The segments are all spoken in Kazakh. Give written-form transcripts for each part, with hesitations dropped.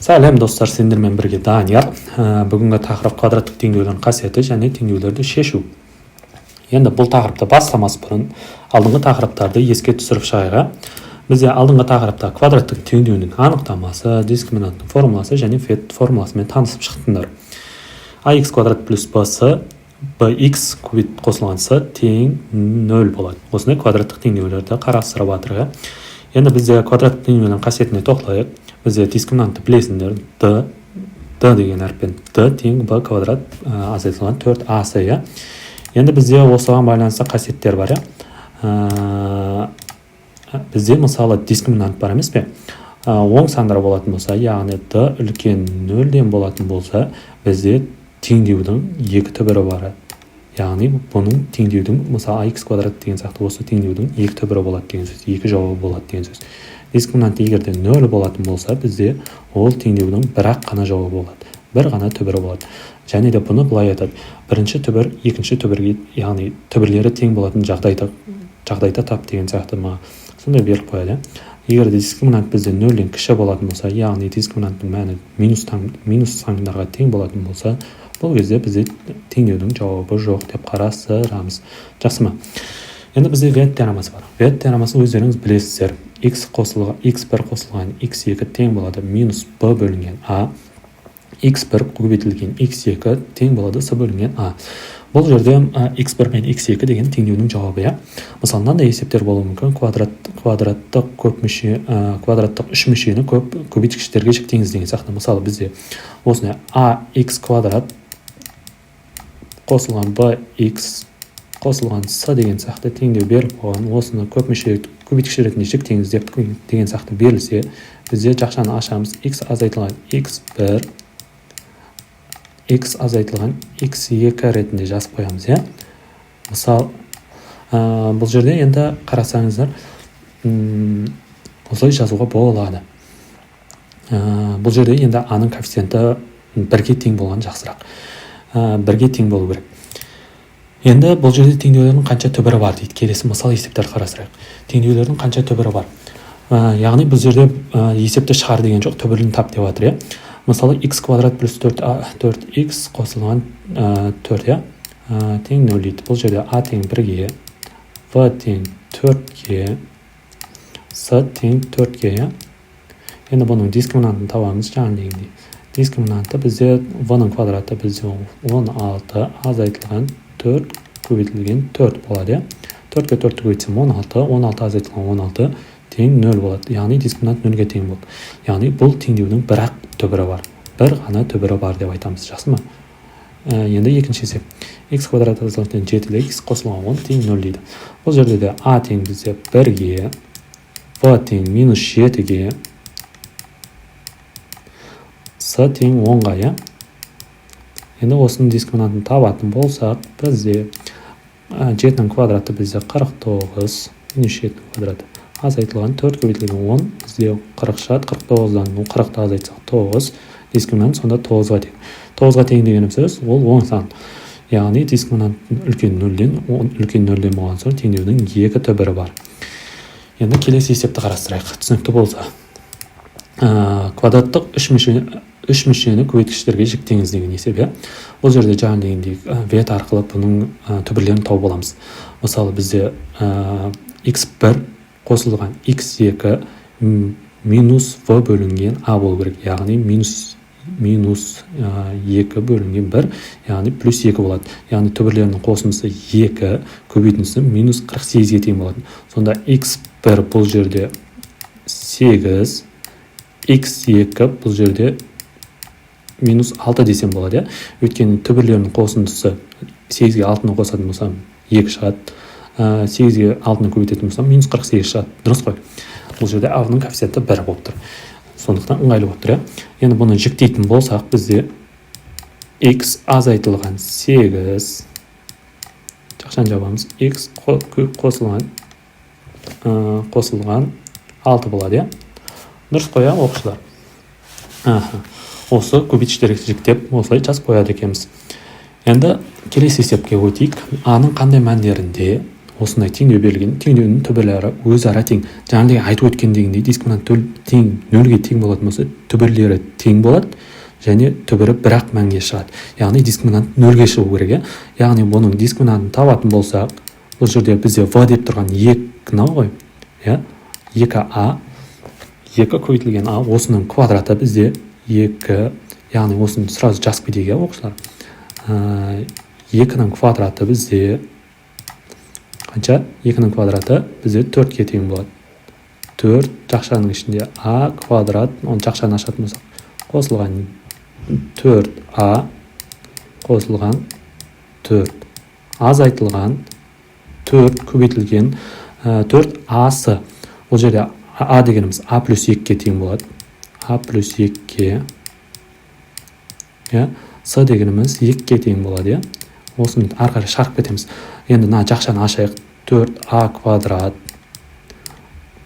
Сәлем достар, сендермен бірге Данияр. Бүгінгі тақырып квадраттық теңдеудің қасиеті және теңдеулерді шешу. Енді бұл тақырыпты бастамас бұрын алдыңғы тақырыптарды еске түсіріп шығайық. Бізде алдыңғы тақырыпта квадраттық теңдеудің анықтамасы, дискриминанттың формуласы және фет формуласымен танысып шықтыңдар. ax квадрат плюс bc bx кубит қосылған с тең 0 болады. Осындай квадраттық теңдеулерді қарастырып жатырмыз. Енді бізде квадраттық теңдеудің қасиетіне тоқталайық. Бізде дискриминантты білесіңдер, d деген әріппен d тең b квадрат азайтылған 4ac. Енді бізде осыған байланысты қасиеттер бар. Бізде мысалы дискриминант бар емес пе? Оң сандар болатын болса, яғни d үлкен 0-ден болатын болса, бізде теңдеудің екі түбірі бар. Яғни бұның теңдеудің, мысалы ax квадрат деген сияқты осы теңдеудің екі түбірі болады деген сөз, екі жауабы болады деген сөз. Дискриминант егерде 0 болатын болса, бізде ол теңдеудің бірақ қана жауабы болады. Бір ғана түбірі болады. Және де бұны былай айтады. Бірінші түбір, екінші түбірге, яғни түбірлері тең болатын жағдайда тап деген сияқты сондай беріп қояды. Егер дискриминант бізде 0-ден кіші болатын болса, яғни дискриминанттың мәні минус сандарға тең болатын болса, бұл кезде бізде теңдеудің жауабы жоқ деп қарастырамыз. Жақсы ма? Енді бізде вет теоремасы бар. Вет теоремасын өздеріңіз білесіздер. x1 қосылған x2 тең болады минус b бөлінген a. x1 көбейтілген x2 тең болады с бөлінген a. Бұл жерде x1 мен x2 деген теңдеудің жауабы. Мысалы, мынандай есептер болуы мүмкін. Квадраттық үш мүшені көбейткіштерге жіктеңіз деген сияқты. Мысалы, бізде осыны ax квадрат қосылған bx қосылған с деген сияқты теңдеу беріп қойған. Осыны көп мүше көбейткіш ретінде жіктеңіз деген сияқты берілсе, бізде жақшаны ашамыз. x азайтылған x1 x азайтылған x2 ретінде жазып қоямыз. Мысалы, бұл жерде енді қарасаңыздар, осылай жазуға болады. Бұл жерде енді аның коэффициенті бірге тең болған жақсырақ. Бірге тең болу керек. Енді бұл жерде теңдеулердің қанша түбірі бар дейді. Келесі мысал есептерді қарастырайық. Теңдеулердің қанша түбірі бар. Яғни бұл жерде есепті шығар деген жоқ, түбірін тап деп жатыр. Мысалы, x квадрат плюс 4x қосылған 4 тең 0 дейді. Бұл жерде a тең 1-ге, v тең 4-ге, s тең 4-ге. Енді бұның дискриминантын табамыз жаңа дегендей. Дискриминанты бізде v-ның квадраты бізде 16 азайтылған 4 көбейтілген 4 болады. 4-ге 4-ті көбейтсем 16 азайтылған 16 тең 0 болады. Яғни дискриминант 0-ге тең болды. Яғни бұл теңдеудің бірақ түбірі бар. Бір ғана түбірі бар деп айтамыз. Жақсы ма? Енді екінші есеп. x квадрат азайтылған 7x қосылған 10 тең 0 дейді. Бұл жерде де a тең бізде 1-ге, v тең минус 7-ге, s тең 10-ға. Енді осының дискриминантын табатын болсақ, бізде 7-ның квадраты бізде 49, минус 7-ның квадраты азайтылған 4 көбейтілген 10, бізде 40 шығады. 49-дан 40-та азайтсақ 9, дискриминант сонда 9-ға тең. 9-ға тең деген сөз, ол оң сан. Яғни дискриминанттың үлкен 0-ден болған соң теңдеудің екі түбірі бар. Енді келесі есепті қарастырайық. Түсінікті болса. Квадраттық үш мүшені көбейткіштерге жіктеңіз деген есеп. Бұл жерде жаңа дегендей вет арқылы бұның түбірлерін тауып аламыз. Мысалы, бізде x1 қосылған x2 минус v бөлінген a болу керек. Яғни минус 2 бөлінген 1, яғни плюс 2 болады. Яғни түбірлерінің қосындысы 2, көбейтіндісі минус 48-ге тең болады. Сонда x1 бұл жерде 8, x2 бұл жерде минус 6 десем болады. Өйткені түбірлерінің қосындысы 8-ге 6-ны қосатын болсам 2 шығады. 8-ге 6-ны көбейтетін болсам минус 48 шығады. Дұрыс қой. Бұл жерде a-ның коэффициенті 1 болып тұр. Сондықтан ыңғайлы болып тұр. Енді бұны жіктейтін болсақ, бізде x азайтылған 8 қашан жабамыз? X қосылған 6 болады, иә? Дұрыс қой, иә, оқушылар? Осы көбейткіштерге жіктеп осылай жазып қояды екенбіз. Енді келесі есепке өтейік. Аның қандай мәндерінде осындай теңдеу берілген, теңдеудің түбірлері өзара тең. Жаңағыдай айтып өткендегіндей дискриминант тең нөлге тең болатын болса, түбірлері тең болады және түбірі бірақ мәнге шығады. Яғни дискриминант нөлге шығу керек. Яғни бұның дискриминантын табатын болсақ, бұл жерде бізде v деп тұрған 2 ғой, 2a, 2 көбейтілген a, осының квадраты бізде 2, яғни осыны сразу жазып кетейік, оқушылар. 2-ның квадраты бізде қанша? 2-ның квадраты бізде 4-ке тең болады. 4 жақшаның ішінде a квадрат, оны жақшаны ашатын болсақ, қосылған 4a қосылған 4. Азайтылған 4 көбейтілген 4a-сы. Ол жерде a дегеніміз a плюс 2-ке тең болады. a плюс 2-ке. С дегеніміз 2-ке тең болады. Осыны арқары шарып кетеміз. Енді жақшаны ашайық. 4a квадрат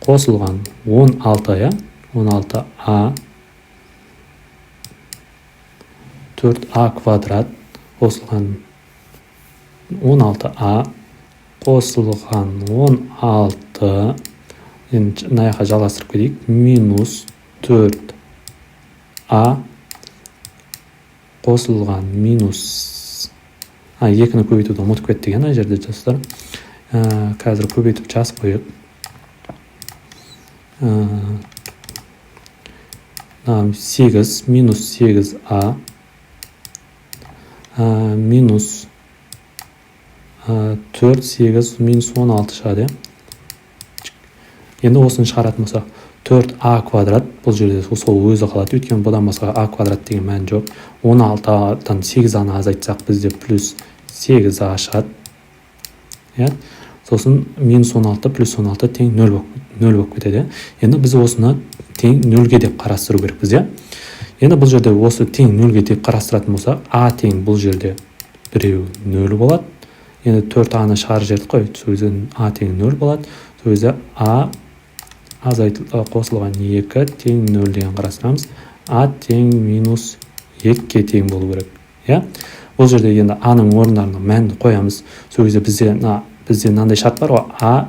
қосылған 16, 16a 4a квадрат қосылған 16a қосылған 16, енді мынаяққа жалғастырып кетейік, минус 4a қосылған минус 2-ні көбейтуді ұмытып кеттік ана жерде достар. Қазір көбейтіп жазып қойып. Минус 8a минус 4, 8, минус 16 шығады. Енді осыны шығаратын болсақ, 4a квадрат, бұл жерде сол өзі қалады, өйткені бұдан басқа a квадрат деген мән жоқ. 16-дан 8-аны азайтсақ бізде плюс 8a шығады. Сосын минус 16 плюс 16 тең 0 болып кетеді. Енді біз осыны тең 0-ге деп қарастыру керекпіз. Енді бұл жерде осы тең 0-ге деп қарастыратын болсақ, a тең бұл жерде біреу 0 болады. Енді 4a-ны шығарып жібердік қой, сөзі a тең 0 болады. Сөзі a қосылған 2 тең 0 деген қарастырамыз. a тең минус 2-ке тең болу керек. Бұл жерде енді a-ның орындарына мәнді қоямыз. Сөзі бізде мынандай шарт бар ғой, a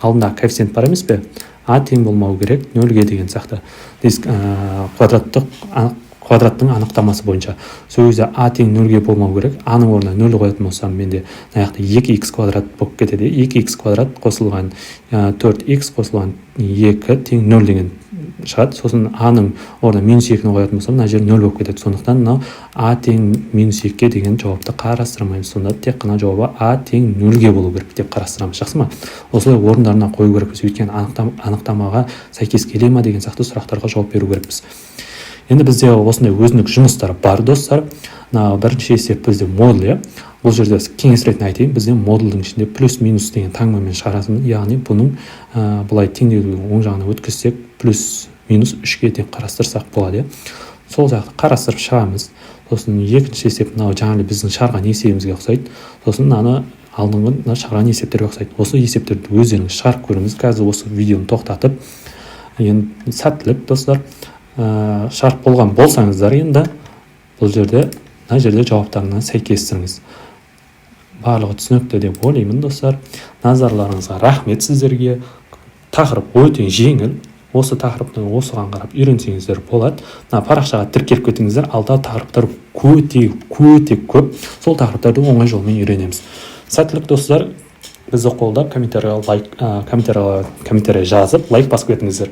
алдында коэффициент бар емес пе? a тең болмау керек 0-ге деген сияқты. Квадраттың анықтамасы бойынша. Сөзі a тең 0-ге болмау керек. a-ның орнына 0 қоятын болсам, менде мынаяқта 2x квадрат болып кетеді. 2x квадрат қосылған 4x қосылған 2 тең 0 деген шығады. Сосын a-ның орнына минус 2-ні қоятын болсам, мына жер 0 болып кетеді. Сондықтан мынау a тең минус 2-ке деген жауапты қарастырмаймыз. Сонда тек қана жауабы a тең 0-ге болу керек деп қарастырамыз. Жақсы ма? Осылай орындарына қою керекпіз. Өйткені анықтамаға сәйкес келе ме деген сияқты сұрақтарға жауап беру керекпіз. Енді бізде осындай өзіндік жұмыстар бар, достар. Бірінші есеп бізде модуль. Бұл жерде кеңесіретін айтайын, бізде модульдің ішінде плюс-минус деген таңбамен шығарамыз. Яғни бұның бұлай теңдеуді оң жағына өткізсек, плюс-минус 3-ке тең қарастырсақ болады. Сол жақты қарастырып шығамыз. Сосын екінші есеп жаңағы біздің шығарған есебімізге ұқсайды. Сосын алдыңғы шығарған есептерге ұқсайды. Осы есептерді өздеріңіз шығарып көріңіз. Қазір осы видеоны тоқтатып, енді сәттілік, достар. Шарт болған болсаңыздар, енді бұл жерде жауаптарына сәйкестіріңіз. Барлығы түсінікті деп ойлаймын, достар. Назарларыңызға рахмет сіздерге. Тақырып өте жеңіл. Осы тақырыптың осыған қарап үйренсеңіздер болады. Парақшаға тіркеліп кетіңіздер. Алда тақырыптар өте көп. Сол тақырыптарды оңай жолмен үйренеміз. Сәттілік, достар. Бізді қолдап комментария жазып лайк басып кетіңіздер.